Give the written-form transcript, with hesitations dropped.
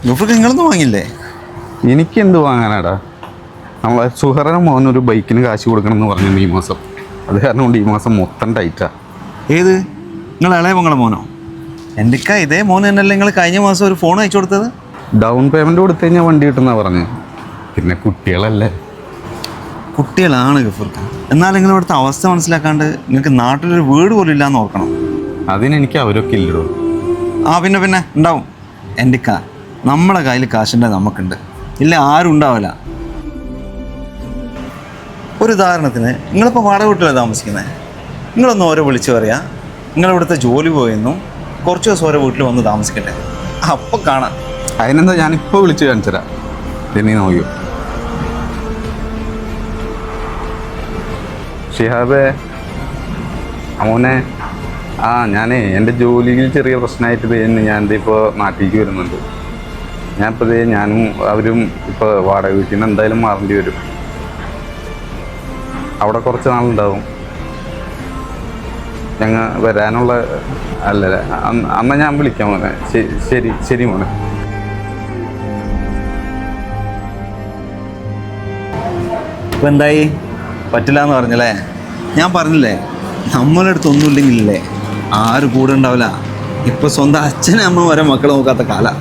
ഗഫൂർക്ക് നിങ്ങളൊന്നും വാങ്ങില്ലേ? എനിക്ക് എന്ത് വാങ്ങാനാടാ? നമ്മളെ സുഹറ മോനൊരു ബൈക്കിന് കാശ് കൊടുക്കണം എന്ന് പറഞ്ഞു ഈ മാസം. അത് കാരണം കൊണ്ട് ഈ മാസം മൊത്തം ടൈറ്റാ. ഏത് നിങ്ങൾ ഇളയ മങ്ങളെ മോനോ? എൻ്റെ ഇതേ മോന് തന്നെയല്ലേ നിങ്ങൾ കഴിഞ്ഞ മാസം ഒരു ഫോൺ അയച്ചു കൊടുത്തത്? ഡൗൺ പേയ്മെൻറ്റ് കൊടുത്തു കഴിഞ്ഞാൽ വണ്ടി കിട്ടുന്ന പറഞ്ഞു. പിന്നെ കുട്ടികളല്ലേ. കുട്ടികളാണ് ഗഫൂർക്ക്. എന്നാൽ നിങ്ങൾ ഇവിടുത്തെ അവസ്ഥ മനസ്സിലാക്കാണ്ട് നിങ്ങൾക്ക് നാട്ടിലൊരു വീട് പോലും ഇല്ലാന്ന് ഓർക്കണം. അതിനെനിക്ക് അവരൊക്കെ ഇല്ലടോ. പിന്നെ ഉണ്ടാവും. എൻ്റെ നമ്മളെ കയ്യിൽ കാശുണ്ട്, നമുക്കുണ്ട്. ഇല്ല ആരും ഉണ്ടാവില്ല. ഒരു ഉദാഹരണത്തിന് നിങ്ങളിപ്പോൾ വാടക വീട്ടിലാണ് താമസിക്കുന്നത്. നിങ്ങളൊന്ന് ഓരോ വിളിച്ച് പറയാം, നിങ്ങളിവിടുത്തെ ജോലി പോയെന്നും കുറച്ച് ദിവസം ഓരോ വീട്ടിൽ വന്ന് താമസിക്കട്ടെ, അപ്പം കാണാം. അതിനെന്താ ഞാനിപ്പോൾ വിളിച്ച് കാണിച്ചു തരാം. പിന്നെ നോക്കിയോ ഷിഹാബേ, മോനെ. ഞാനേ എൻ്റെ ജോലിയിൽ ചെറിയ പ്രശ്നമായിട്ട് തന്നെ ഞാൻ ഇപ്പോൾ നാട്ടിലേക്ക് വരുന്നുണ്ട്. ഞാനിപ്പോൾ ഞാനും അവരും ഇപ്പോൾ വാടക വീട്ടിൽ നിന്ന് എന്തായാലും മാറേണ്ടി വരും. അവിടെ കുറച്ച് നാളുണ്ടാവും. ഞങ്ങൾ വരാനുള്ള അന്ന് ഞാൻ വിളിക്കാം മോനെ. ശരി ശരി മോനെ. ഇപ്പം എന്തായി? പറ്റില്ല എന്ന് പറഞ്ഞല്ലേ? ഞാൻ പറഞ്ഞില്ലേ, നമ്മളെ അടുത്ത് ഒന്നുമില്ലെങ്കിലല്ലേ ആരും കൂടെ ഉണ്ടാവില്ല. ഇപ്പം സ്വന്തം അച്ഛനും അമ്മ വരെ മക്കളെ നോക്കാത്ത കാലം.